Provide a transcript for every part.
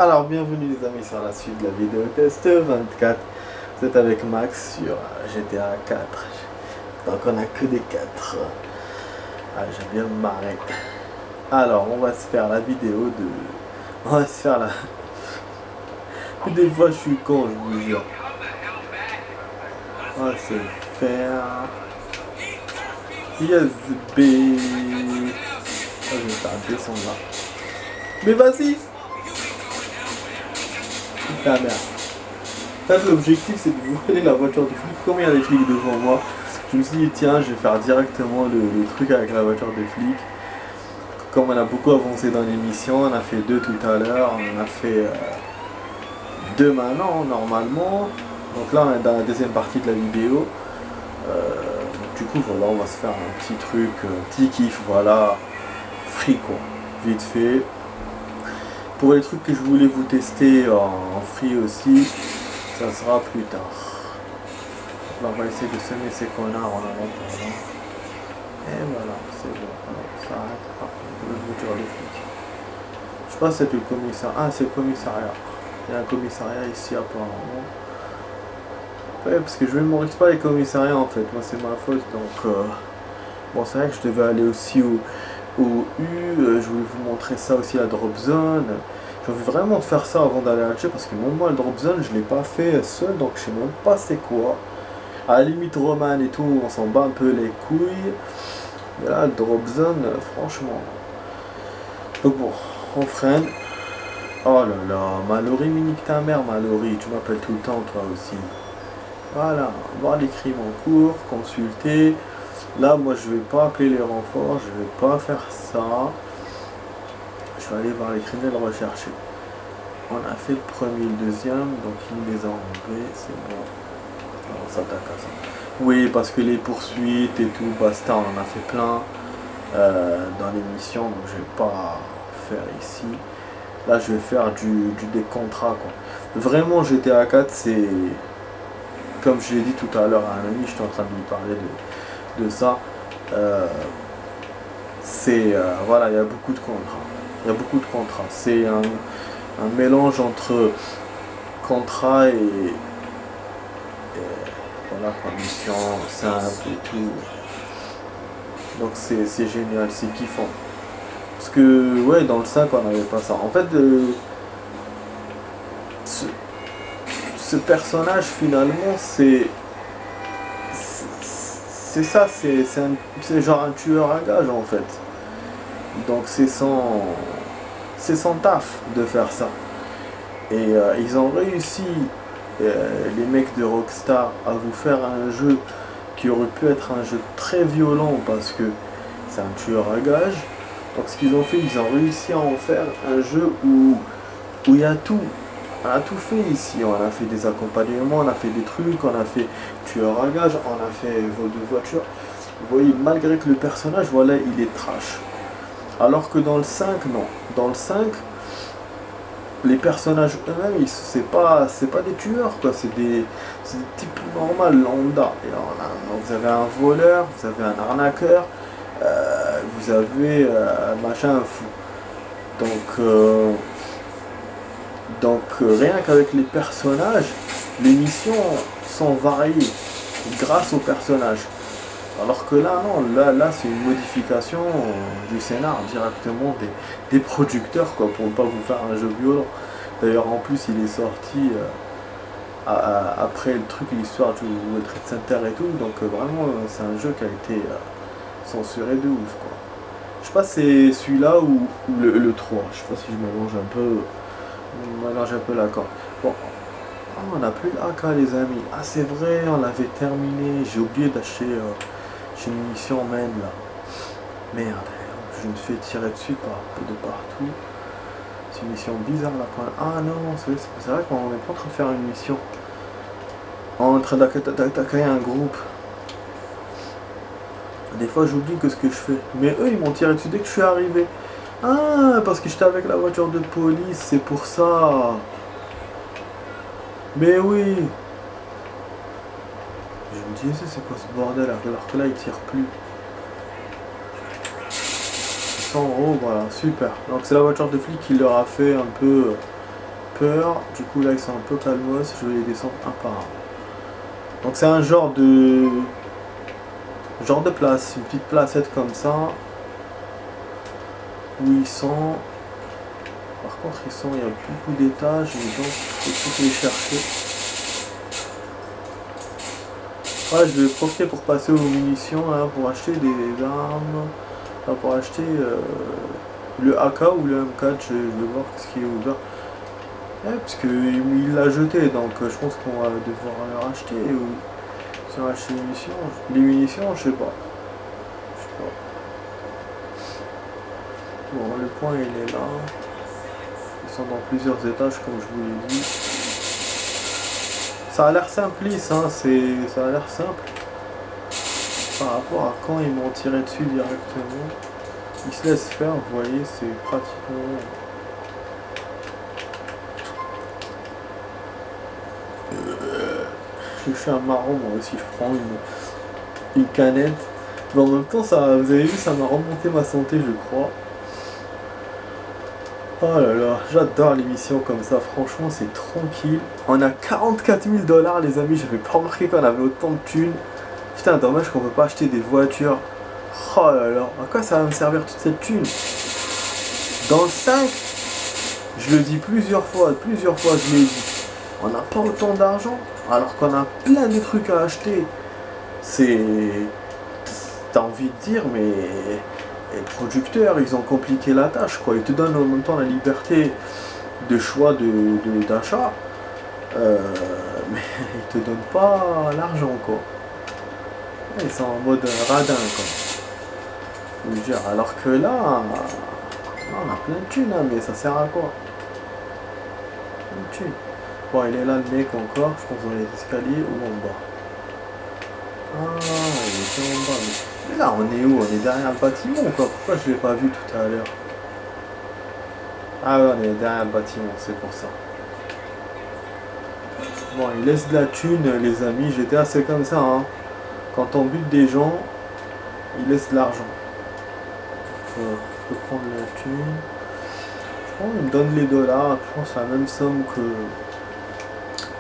Alors, bienvenue les amis sur la suite de la vidéo test 24. Vous êtes avec Max sur GTA 4. Donc on a que des 4. Ah, j'aime bien me marrer. Alors, on va se faire la vidéo de... On va se faire la... Des fois je suis con, je vous jure. On va se faire... Yes, B. Oh, je vais faire descendre là. Mais vas-y! Putain, merde. En fait, l'objectif c'est de voler la voiture de flic. Comme il y a des flics devant moi, je me suis dit tiens, je vais faire directement le truc avec la voiture de flic. Comme on a beaucoup avancé dans l'émission, on a fait 2 tout à l'heure, on a fait 2 maintenant normalement. Donc là on est dans la deuxième partie de la vidéo. Du coup voilà, on va se faire un petit truc, petit kiff, voilà, free quoi, vite fait. Pour les trucs que je voulais vous tester en free aussi, ça sera plus tard. Là, on va essayer de semer ces connards en avant pour là. Et voilà, c'est bon. Alors, ça arrête. Ah, le voiture de flic. Je sais pas si c'est le commissariat. Ah, c'est le commissariat. Il y a un commissariat ici apparemment. Ouais, parce que je ne m'en pas les commissariats en fait. Moi, c'est ma faute. Donc, bon, c'est vrai que je devais aller aussi au U. Je voulais vous montrer ça aussi à Drop Zone. J'ai envie vraiment de faire ça avant d'aller à Alger parce que même moi, le Drop Zone, je l'ai pas fait seul. Donc, je sais même pas c'est quoi. À la limite Roman et tout, on s'en bat un peu les couilles. Mais là, le Drop Zone, franchement. Donc bon, on freine. Oh là là, Mallory, minique ta mère, Mallory. Tu m'appelles tout le temps, toi aussi. Voilà, voir les crimes en cours, consulter. Là, moi, je vais pas appeler les renforts, je vais pas faire ça. Je vais aller voir les criminels recherchés. On a fait le premier, le deuxième, donc il les a enlevés, c'est bon. On s'attaque à ça. Oui, parce que les poursuites et tout, basta, on en a fait plein dans l'émission, donc je vais pas faire ici. Là, je vais faire des contrats, quoi. Vraiment, GTA 4, c'est... Comme je l'ai dit tout à l'heure à un ami, j'étais en train de lui parler de ça. Voilà, il y a beaucoup de contrats. Il y a beaucoup de contrats. C'est un mélange entre contrat et voilà quoi, mission simple et tout. Donc c'est génial, c'est kiffant. Parce que ouais, dans le 5 on n'avait pas ça. En fait, ce personnage finalement c'est ça, c'est genre un tueur à gages en fait. Donc c'est son taf de faire ça. Et ils ont réussi, les mecs de Rockstar, à vous faire un jeu qui aurait pu être un jeu très violent parce que c'est un tueur à gages. Donc ce qu'ils ont fait, ils ont réussi à en faire un jeu où il y a tout. On a tout fait ici, on a fait des accompagnements, on a fait des trucs, on a fait tueur à gages, on a fait vol de voiture. Vous voyez, malgré que le personnage, voilà, il est trash. Alors que dans le 5, non. Dans le 5, les personnages eux-mêmes, c'est pas des tueurs, quoi. C'est des types normaux, lambda. Et alors, vous avez un voleur, vous avez un arnaqueur, vous avez machin fou. Donc rien qu'avec les personnages, les missions sont variées grâce aux personnages. Alors que là, non, là c'est une modification du scénar directement des producteurs, quoi, pour ne pas vous faire un jeu violent. D'ailleurs, en plus, il est sorti après le truc, l'histoire du World Trade Center et tout. Donc vraiment, c'est un jeu qui a été censuré de ouf, quoi. Je sais pas si c'est celui-là ou le 3. Je sais pas si je mélange un peu la corde. Bon, on n'a plus l'AK les amis. Ah c'est vrai, on l'avait terminé. J'ai oublié d'acheter une mission même là. Merde, je me suis fait tirer dessus de partout. C'est une mission bizarre là quand même. Ah non, c'est vrai qu'on est pas en train de faire une mission. On est en train d'attaquer un groupe. Des fois j'oublie que ce que je fais. Mais eux ils m'ont tiré dessus dès que je suis arrivé. Ah, parce que j'étais avec la voiture de police, c'est pour ça. Mais oui. Je me disais, c'est quoi ce bordel alors que là, il tire plus. 100 €, voilà, super. Donc c'est la voiture de flic qui leur a fait un peu peur. Du coup là ils sont un peu calmos, je vais les descendre un par un. Donc c'est un genre de place, une petite placette comme ça. Où ils sont. Par contre il y a beaucoup d'étages, les gens, il faut tous les chercher. Ouais, je vais profiter pour passer aux munitions là, pour acheter des armes, enfin, pour acheter le AK ou le M4, je vais voir ce qui est ouvert. Ouais, parce qu'il l'a jeté, donc je pense qu'on va devoir le racheter. Ou si on achète les munitions, je sais pas. Bon, le point il est là. Ils sont dans plusieurs étages, comme je vous l'ai dit. Ça a l'air simpliste, hein, ça a l'air simple. Par rapport à quand ils m'ont tiré dessus directement. Ils se laissent faire, vous voyez, c'est pratiquement... Je suis un marron, moi aussi, je prends une canette. Mais en même temps, ça, vous avez vu, ça m'a remonté ma santé, je crois. Oh là là, j'adore les missions comme ça, franchement c'est tranquille. On a 44 000 $, les amis, j'avais pas remarqué qu'on avait autant de thunes. Putain, dommage qu'on peut pas acheter des voitures. Oh là là, à quoi ça va me servir toute cette thune? Dans le 5, je le dis plusieurs fois je l'ai dit. On n'a pas autant d'argent, alors qu'on a plein de trucs à acheter. C'est... T'as envie de dire, mais... Les producteurs, ils ont compliqué la tâche, quoi. Ils te donnent en même temps la liberté de choix d'achat, mais ils te donnent pas l'argent, quoi. Ils sont en mode radin, quoi. Je veux dire, alors que là, on a plein de thunes, hein, mais ça sert à quoi? Plein de thunes. Bon, il est là le mec encore, je pense dans les escaliers ou en bas. Ah, il était en bas, mais là, on est où? On est derrière le bâtiment, quoi. Pourquoi je l'ai pas vu tout à l'heure? Ah ouais, on est derrière le bâtiment, c'est pour ça. Bon, il laisse de la thune, les amis. J'étais assez comme ça, hein. Quand on bute des gens, il laisse de l'argent. Je peux prendre la thune. Je pense qu'il me donne les dollars. Je pense la même somme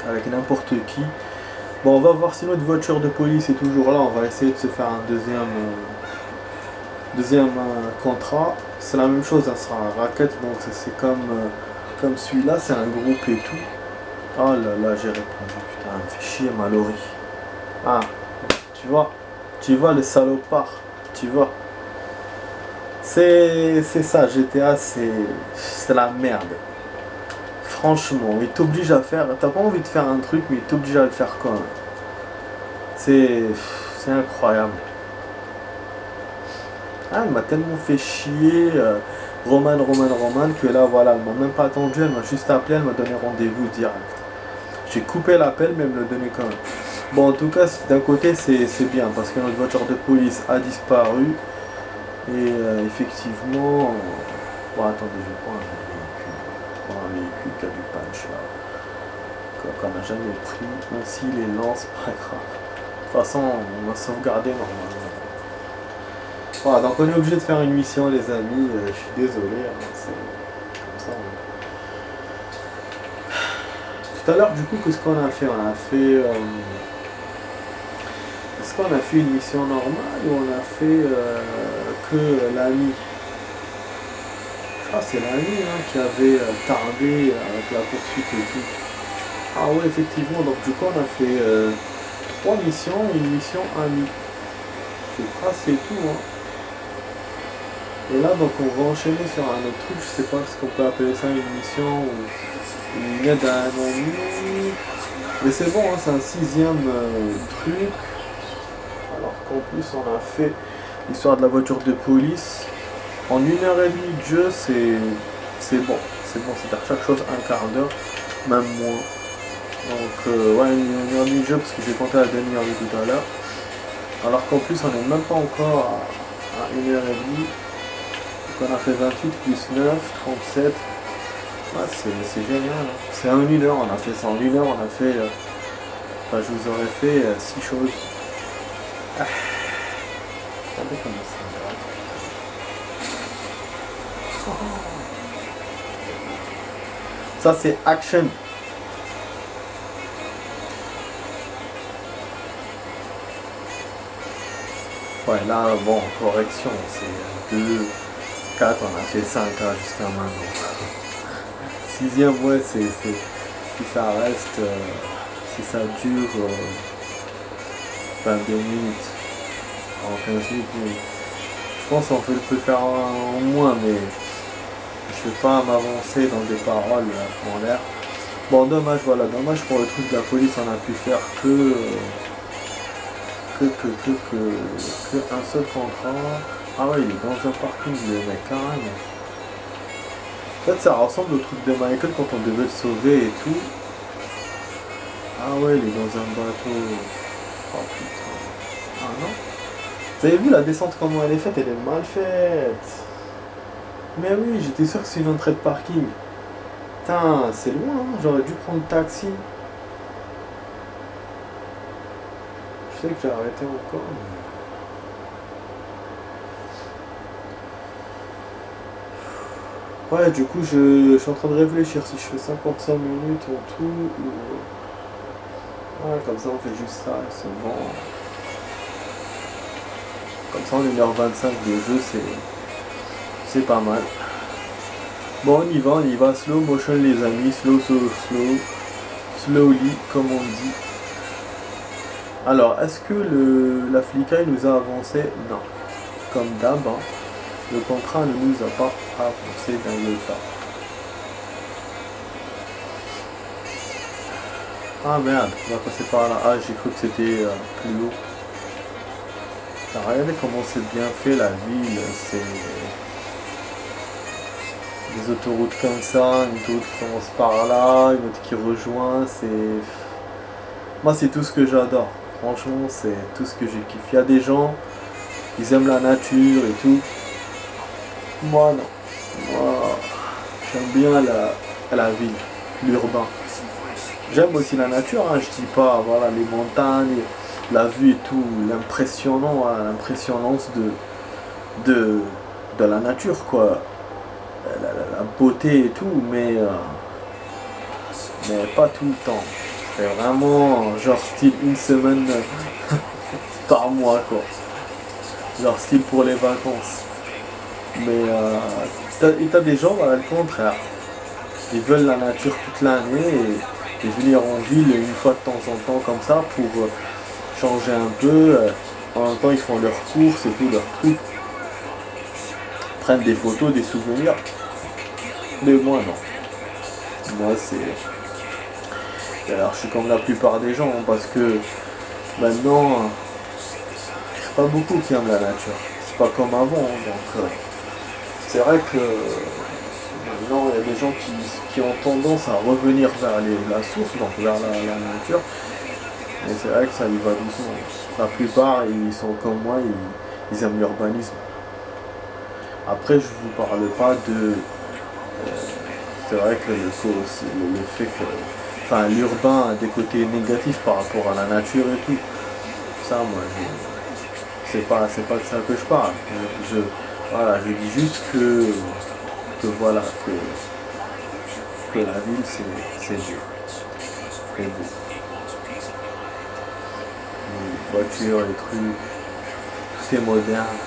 qu'avec n'importe qui. Bon, on va voir si notre voiture de police est toujours là. On va essayer de se faire un deuxième contrat. C'est la même chose, ça sera un racket, donc c'est comme celui-là, c'est un groupe et tout. Oh là là, j'ai répondu, putain, elle me fait chier ma Laurie. Ah, tu vois le salopard, tu vois. C'est ça, GTA, c'est la merde. Franchement, il t'oblige à faire, t'as pas envie de faire un truc, mais il t'oblige à le faire quand même. C'est incroyable. Ah, elle m'a tellement fait chier, Roman, que là, voilà, elle m'a même pas attendu, elle m'a juste appelé, elle m'a donné rendez-vous direct. J'ai coupé l'appel, mais elle me le donnait quand même. Bon, en tout cas, d'un côté, c'est bien, parce que notre voiture de police a disparu. Et effectivement... Bon, attendez, je prends un véhicule. Je prends un véhicule qui a du punch, là. Qu'on n'a jamais pris. Même s'il est lent, c'est pas grave. De toute façon, on va sauvegarder normalement. Voilà, donc on est obligé de faire une mission, les amis. Je suis désolé, hein, c'est comme ça. Tout à l'heure, du coup, qu'est-ce qu'on a fait? On a fait... Est-ce qu'on a fait une mission normale ou on a fait que la nuit? Ah, c'est la nuit, hein, qui avait tardé avec la poursuite et tout. Ah ouais, effectivement, donc du coup on a fait 3 missions, une mission à nuit. Je crois que c'est tout, hein. Et là, donc on va enchaîner sur un autre truc, je sais pas ce qu'on peut appeler ça, une mission ou une aide à un ennui. Mais c'est bon, hein, c'est un 6e truc. Alors qu'en plus on a fait l'histoire de la voiture de police. En 1h30 de jeu, c'est bon. C'est bon, c'est à chaque chose un quart d'heure, même moins. Donc ouais, 1h30 de jeu parce que j'ai compté la demi-heure de tout à l'heure. Alors qu'en plus on n'est même pas encore à 1h30. Donc on a fait 28 plus 9, 37. Ah, c'est génial. Hein. C'est en 1 heure, on a fait ça en 1 heure, on a fait... Enfin, je vous aurais fait 6 choses. Ah. Regardez comment c'est grave. Ça c'est action. Ouais, là, bon, correction, c'est 2, 4, on a fait 5 hein, jusqu'à maintenant. Sixième, ouais, si ça reste, si ça dure 22 minutes, en 15 minutes, oui. Je pense qu'on peut le faire en moins, mais je ne vais pas m'avancer dans des paroles en l'air. Bon, dommage, voilà, dommage pour le truc de la police, on a pu faire que un seul contrat. Ah ouais, il est dans un parking, le mec, carrément. En fait, ça ressemble au truc de Michael quand on devait le sauver et tout. Ah ouais, il est dans un bateau. Oh putain. Ah non. Vous avez vu la descente comment elle est faite? Elle est mal faite. Mais oui, j'étais sûr que c'est une entrée de parking. Putain, c'est loin, hein. J'aurais dû prendre le taxi. Je sais que j'ai arrêté encore. Mais... ouais, du coup, je suis en train de réfléchir si je fais 55 minutes en tout ou... ouais, comme ça on fait juste ça, c'est bon. Comme ça en 1h25 de jeu, c'est pas mal. Bon, on y va, slow motion les amis, slowly, comme on dit. Alors, est-ce que la flicaille nous a avancé? Non. Comme d'hab, hein, le contrat ne nous a pas avancé dans le tas. Ah merde, on va passer par là. Ah, j'ai cru que c'était plus haut. Regardez comment c'est bien fait la ville, c'est des autoroutes comme ça, une autoroute qui commence par là, une autre qui rejoint, c'est... moi c'est tout ce que j'adore, franchement c'est tout ce que j'ai kiffé. Il y a des gens, ils aiment la nature et tout. Moi non, moi j'aime bien la ville, l'urbain. J'aime aussi la nature, hein, je dis pas, voilà, les montagnes, la vue et tout, l'impressionnance de la nature, quoi. La beauté et tout, mais pas tout le temps. C'est vraiment genre style une semaine par mois, quoi. Genre style pour les vacances. Mais t'as des gens, voilà, le contraire. Ils veulent la nature toute l'année et venir en ville une fois de temps en temps comme ça pour changer un peu. En même temps, ils font leurs courses et tout, leurs trucs. Prennent des photos, des souvenirs. Mais moi, non. Moi, c'est... alors, je suis comme la plupart des gens, hein, parce que maintenant, c'est pas beaucoup qui aiment la nature. C'est pas comme avant, hein, donc... c'est vrai que... maintenant, il y a des gens qui ont tendance à revenir vers la source, donc vers la nature. Mais c'est vrai que ça y va doucement. La plupart, ils sont comme moi, ils aiment l'urbanisme. Après, je vous parle pas de... c'est vrai que le fait que... enfin, l'urbain a des côtés négatifs par rapport à la nature et tout. Ça, moi, c'est pas de ça que je parle. Voilà, je dis juste que voilà, que la ville, c'est beau. C'est beau. Les voitures, les trucs, tout est moderne.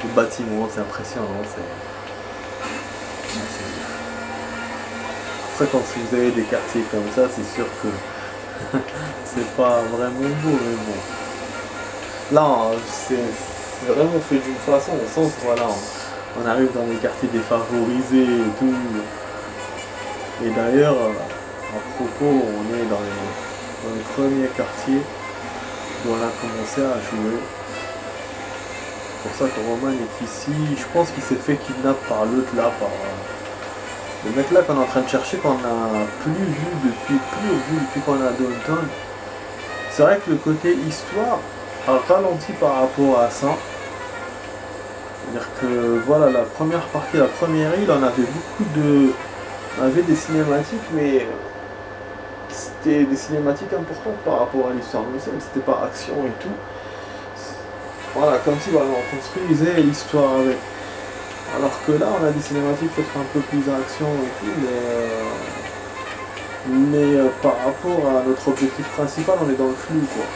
Les bâtiments, c'est impressionnant. Après, quand vous avez des quartiers comme ça, c'est sûr que c'est pas vraiment beau, mais bon. Là, c'est vraiment fait d'une façon, au sens, voilà, on arrive dans les quartiers défavorisés et tout. Et d'ailleurs, à propos, on est dans les premiers quartiers où on a commencé à jouer. C'est pour ça que Roman est ici. Je pense qu'il s'est fait kidnapper par l'autre là, par le mec là qu'on est en train de chercher, qu'on n'a plus revu depuis qu'on est à Downton. C'est vrai que le côté histoire a ralenti par rapport à ça. C'est-à-dire que voilà, la première partie, la première île, on avait on avait des cinématiques, mais c'était des cinématiques importantes par rapport à l'histoire, mais c'était pas action et tout. Voilà, comme si voilà, on construisait l'histoire avec. Alors que là, on a des cinématiques peut-être un peu plus action et tout, mais par rapport à notre objectif principal, on est dans le flou, quoi.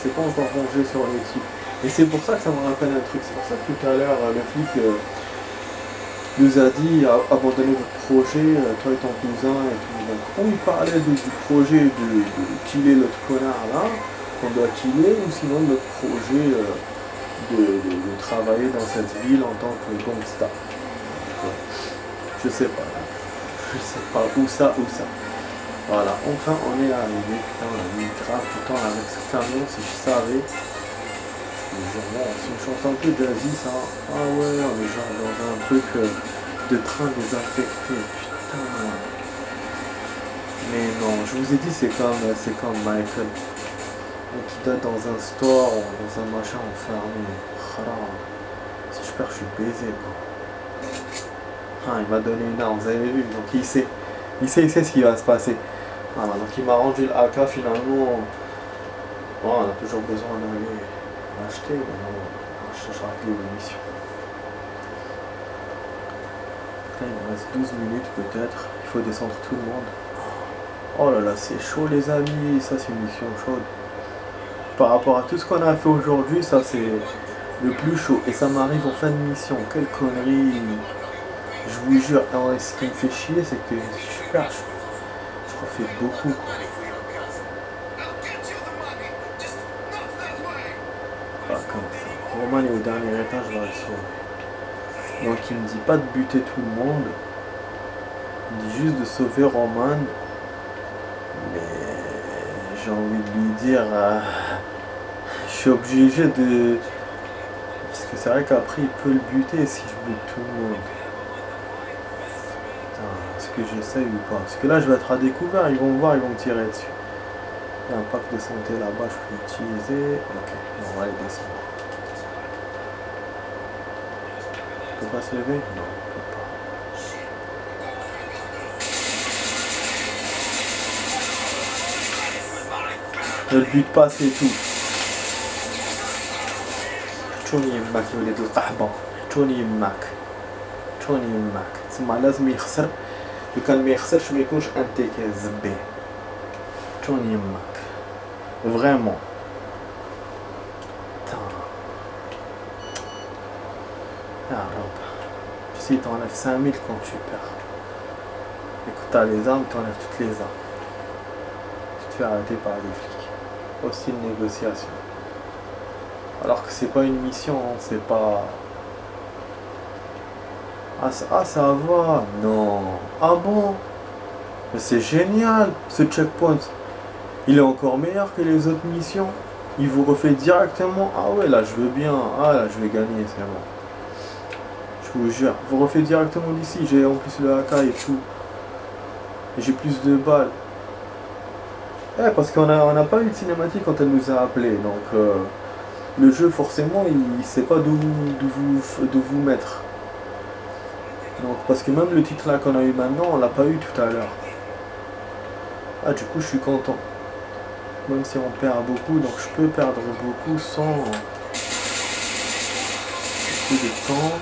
C'est pas encore rangé sur le type. Et c'est pour ça que ça me rappelle un truc. C'est pour ça que tout à l'heure, le flic nous a dit abandonnez votre projet, toi et ton cousin et tout. Donc, on lui parlait du projet de killer l'autre connard là, qu'on doit killer, ou sinon notre projet de travailler dans cette ville en tant que gangsta. Je sais pas. Je sais pas où ça. Voilà, enfin on est arrivé. Putain, on a mis grave du temps avec ce camion, si je savais. C'est une chanson un peu jazzy ça. Ah ouais, on est genre dans un truc de train désaffecté. Putain. Mais non, je vous ai dit c'est comme Michael. Qui date dans un store, dans un machin enfermé. Si je perds, je suis baisé quoi. Ah, il m'a donné une arme, vous avez vu, donc il sait ce qui va se passer. Voilà, donc il m'a rendu le AK finalement. Bon, on a toujours besoin d'aller l'acheter, mais non, je chercherai les munitions. Là, il me reste 12 minutes peut-être, il faut descendre tout le monde. Oh là là, c'est chaud les amis, ça c'est une mission chaude. Par rapport à tout ce qu'on a fait aujourd'hui, ça c'est le plus chaud. Et ça m'arrive en fin de mission, quelle connerie. Je vous jure, alors, ce qui me fait chier, c'est que je refais beaucoup. Pas comme ça. Roman est au dernier étage, je vais le sauver. Donc il me dit pas de buter tout le monde. Il me dit juste de sauver Roman. Mais j'ai envie de lui dire... je suis obligé de... Parce que c'est vrai qu'après il peut le buter si je bute tout le monde. Est-ce que j'essaye ou pas? Parce que là je vais être à découvert, ils vont me voir, ils vont me tirer dessus. Il y a un pack de santé là-bas, je peux l'utiliser. Ok, on va aller descendre. Je peux pas se lever? Non, je peux pas. Ne le bute pas, c'est tout. شلون يماك يا ولاد القحبة؟ شلون يماك؟ تسمى لازم يخسر. لو كان ما يخسرش ما يكونش انتيكي زبي. شلون يماك؟ Vraiment. Putain. Ah, robe. Si t'enlèves 5000 quand tu perds. Et quand t'as les armes, t'enlèves toutes les armes. Tu te fais arrêter par les flics. Aussi une négociation. Alors que c'est pas une mission, hein, c'est pas... Ah ça va. Non. Ah bon? Mais c'est génial, ce checkpoint. Il est encore meilleur que les autres missions. Il vous refait directement. Ah ouais, là je veux bien. Ah là je vais gagner, c'est bon. Je vous jure. Vous refait directement d'ici. J'ai en plus le AK et tout. Et j'ai plus de balles. Parce qu'on n'a pas eu de cinématique quand elle nous a appelés. Donc le jeu forcément il sait pas d'où vous mettre. Donc parce que même le titre là qu'on a eu maintenant, on l'a pas eu tout à l'heure. Ah du coup je suis content. Même si on perd beaucoup, donc je peux perdre beaucoup sans beaucoup de temps.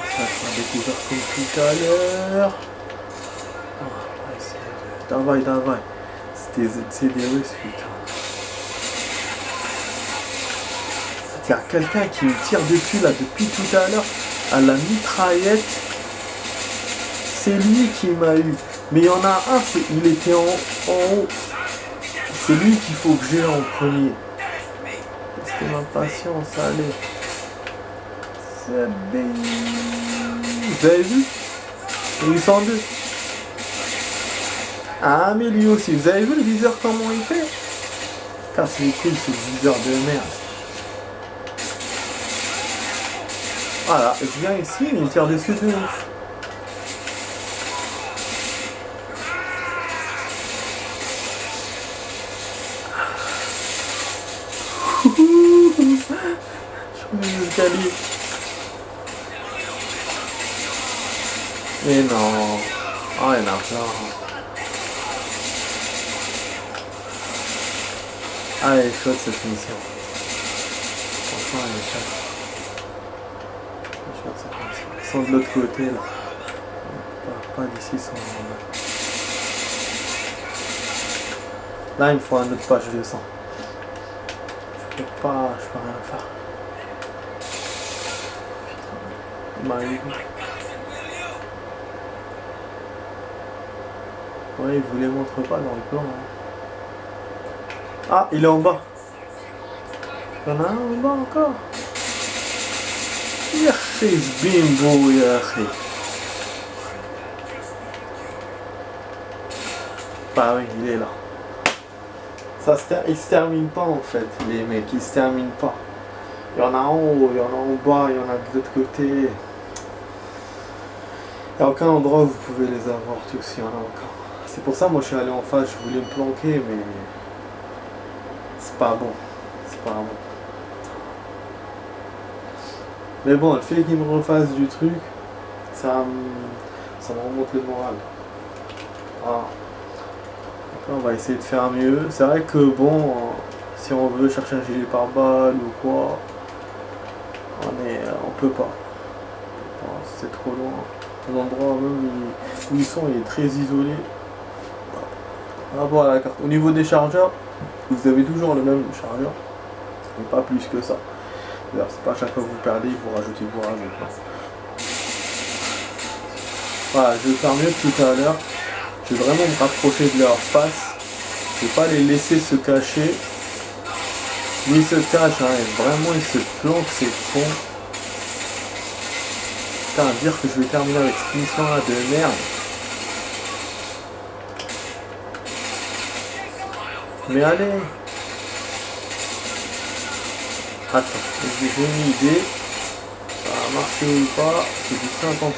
Ça va être découvert comme tout à l'heure. Давай. C'est des Russes, putain. Il y a quelqu'un qui me tire dessus là depuis tout à l'heure à la mitraillette. C'est lui qui m'a eu. Mais il y en a un, il était en haut. C'est lui qu'il faut que j'ai en premier. C'était ma patience, allez. C'est bien. Vous avez vu? Ils sont deux. Ah mais lui aussi, vous avez vu le viseur comment il fait? Casse les couilles ce viseur de merde. Voilà, je viens ici, mais il tire dessus de ouf. Je prends les escaliers. Mais non. Oh, il y en a plein. Ah, elle est chouette cette mission. Franchement, elle est chouette. Elle est chouette cette mission. Ils sont de l'autre côté là. Pas d'ici, ils sont là. Là, il me faut un autre page de sang. Je peux rien faire. Il m'arrive. Ouais, il vous les montre pas dans le plan. Hein. Ah, il est en bas. Il y en a un en bas encore. Yachi, bimbo, yachi. Bah oui, il est là. Il se termine pas en fait, les mecs, ils se terminent pas. Il y en a en haut, il y en a en bas, il y en a de l'autre côté. Il n'y a aucun endroit où vous pouvez les avoir tous, il y en a encore. C'est pour ça moi je suis allé en face, je voulais me planquer, mais c'est pas bon. C'est pas bon. Mais bon, le fait qu'ils me refassent du truc, ça me remonte le moral. Voilà. On va essayer de faire mieux. C'est vrai que bon, si on veut chercher un gilet pare-balles ou quoi, on peut pas. C'est trop loin. L'endroit même où ils sont, il est très isolé. On va voir la carte. Au niveau des chargeurs, vous avez toujours le même chargeur, mais pas plus que ça. D'ailleurs, c'est pas à chaque fois que vous perdez, vous rajoutez. Voilà, je vais faire mieux que tout à l'heure. Je vais vraiment me rapprocher de leur face. Je vais pas les laisser se cacher. Mais ils se cachent, hein, et vraiment ils se planquent, c'est con. Putain, à dire que je vais terminer avec cette mission là de merde. Mais allez. Attends, j'ai une idée. Ça va marcher ou pas, c'est du 50-50.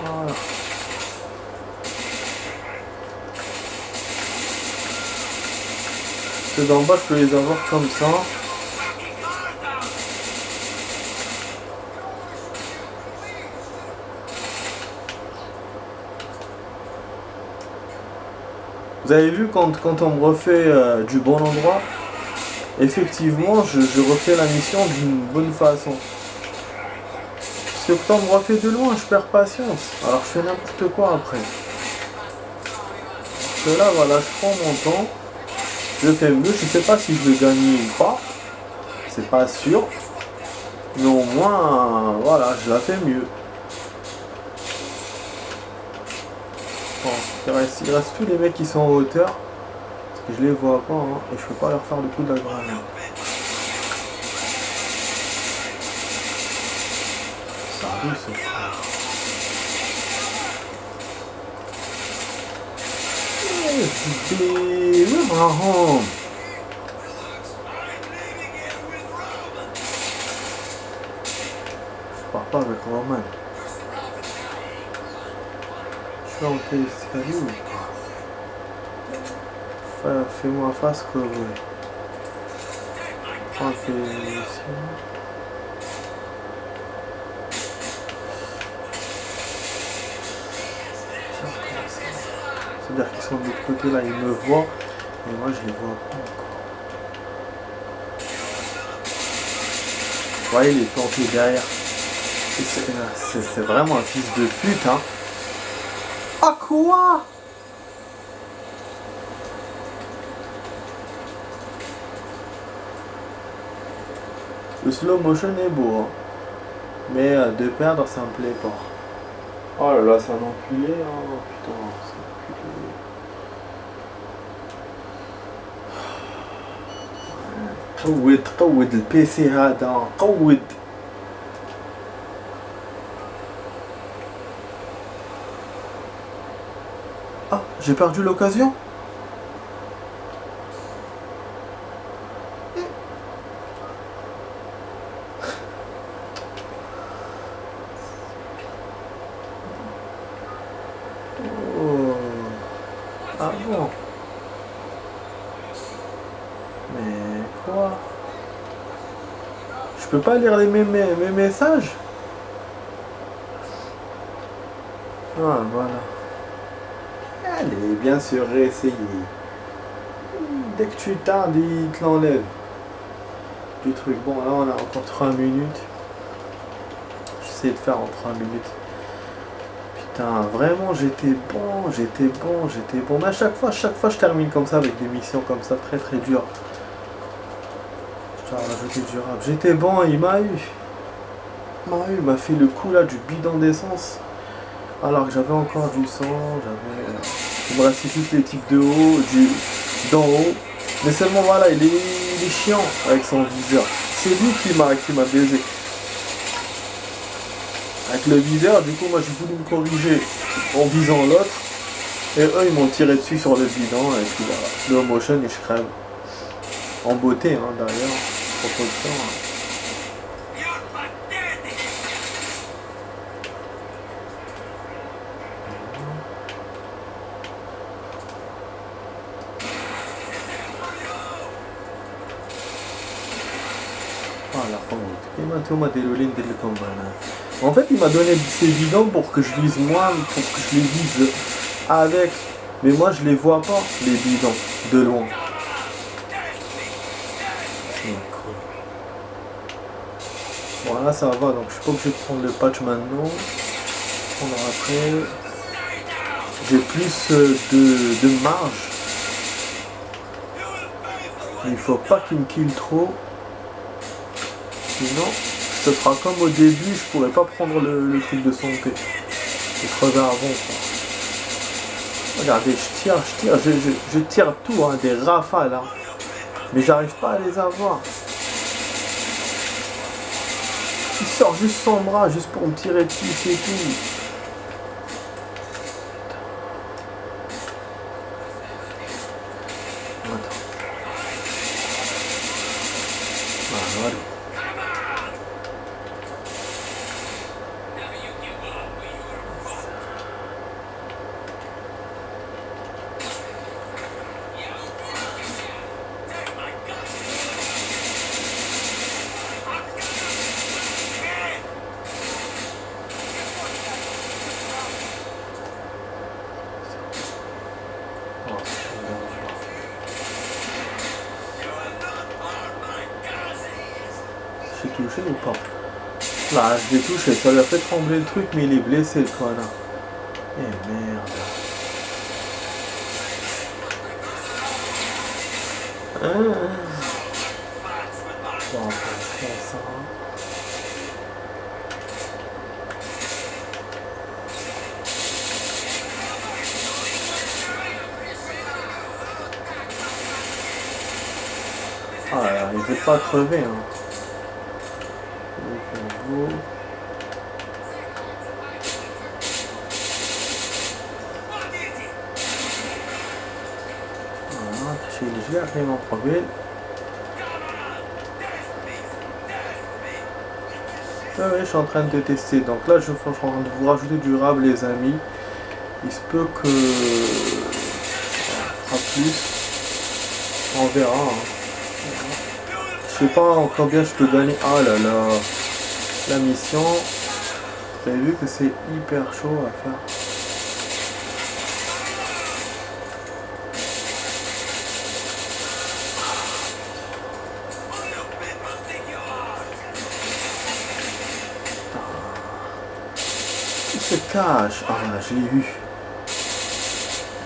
Voilà. Ceux d'en bas, je peux les avoir comme ça. Vous avez vu quand on me refait du bon endroit, effectivement, je refais la mission d'une bonne façon. Parce que quand on me refait de loin, je perds patience. Alors je fais n'importe quoi après. Parce que là, voilà, je prends mon temps. Je fais mieux. Je sais pas si je vais gagner ou pas. C'est pas sûr. Mais au moins, voilà, je la fais mieux. Bon, il reste tous les mecs qui sont en hauteur. Parce que je les vois pas, hein, et je peux pas leur faire le coup de la grenade. Ça arrive, ce frère. C'est marrant. Je pars pas avec Roman. Je suis en escalier ou pas? Fais-moi face que oui. Prends tes munitions. C'est-à-dire qu'ils sont de l'autre côté là, ils me voient, mais moi je les vois pas encore. Vous voyez, il est planté derrière. C'est vraiment un fils de pute, hein. Ah quoi? Le slow motion est beau, hein. Mais de perdre, ça me plaît pas. Oh là là, c'est un enculé, hein. Putain, c'est un enculé. قود البيسي هذا قود. Ah, j'ai perdu l'occasion. Oh. Ah bon. Mais quoi? Je peux pas lire mes messages? Ah voilà. Allez, bien sûr, réessayer. Dès que tu tardes, il te l'enlève. Du truc. Bon, là, on a encore 3 minutes. J'essaie de faire en 3 minutes. Putain, vraiment, j'étais bon. Mais à chaque fois, je termine comme ça avec des missions comme ça, très très dures. Je dois rajouter durable. J'étais bon, il m'a eu. Il m'a fait le coup là du bidon d'essence. Alors que j'avais encore du sang, il me restait juste les types de haut, d'en haut. Mais seulement voilà, il est chiant avec son viseur. C'est lui qui m'a baisé. Avec le viseur, du coup moi j'ai voulu me corriger en visant l'autre. Et eux ils m'ont tiré dessus sur le bidon et puis voilà, slow motion et je crève. En beauté hein, d'ailleurs, propos de ça. Hein. En fait, il m'a donné ces bidons pour que je vise moi, pour que je les vise avec. Mais moi, je les vois pas, les bidons, de loin. Bon, là, ça va, donc je suis pas obligé de prendre le patch maintenant. Prendre après. J'ai plus de marge. Il faut pas qu'il me kill trop. Sinon, ce sera comme au début, je pourrais pas prendre le truc de santé. Je crever avant quoi. Regardez, je tire tout, hein, des rafales. Hein. Mais j'arrive pas à les avoir. Il sort juste son bras, juste pour me tirer dessus, c'est tout. Attends. Voilà. Touché ou pas? Là, je l'ai touché, ça lui a fait trembler le truc, mais il est blessé le connard. Eh merde. Bon, faire ça. Ah là, il veut pas crever, hein. Je vais arriver mon profil. Ah oui, je suis en train de tester. Donc là, je suis en train de vous rajouter du rab, les amis. Il se peut que on fera plus. On verra. Hein. Je sais pas combien je peux gagner. Ah là là. La mission. Vous avez vu que c'est hyper chaud à faire. Se cache. Ah voilà, je l'ai vu.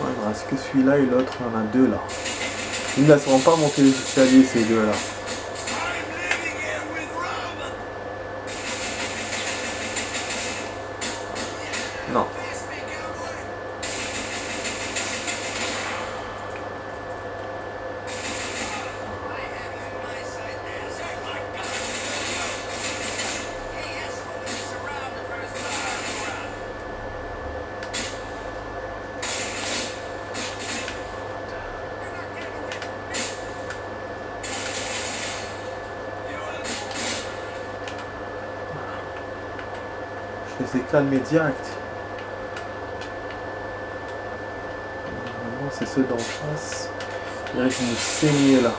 Ouais, il me reste que celui-là et l'autre, il y en a deux là. Ils ne laisseront pas monter les escaliers ces deux là. Non. Je les ai calmés direct. Normalement c'est ceux d'en face. Je dirais que je me saignais là.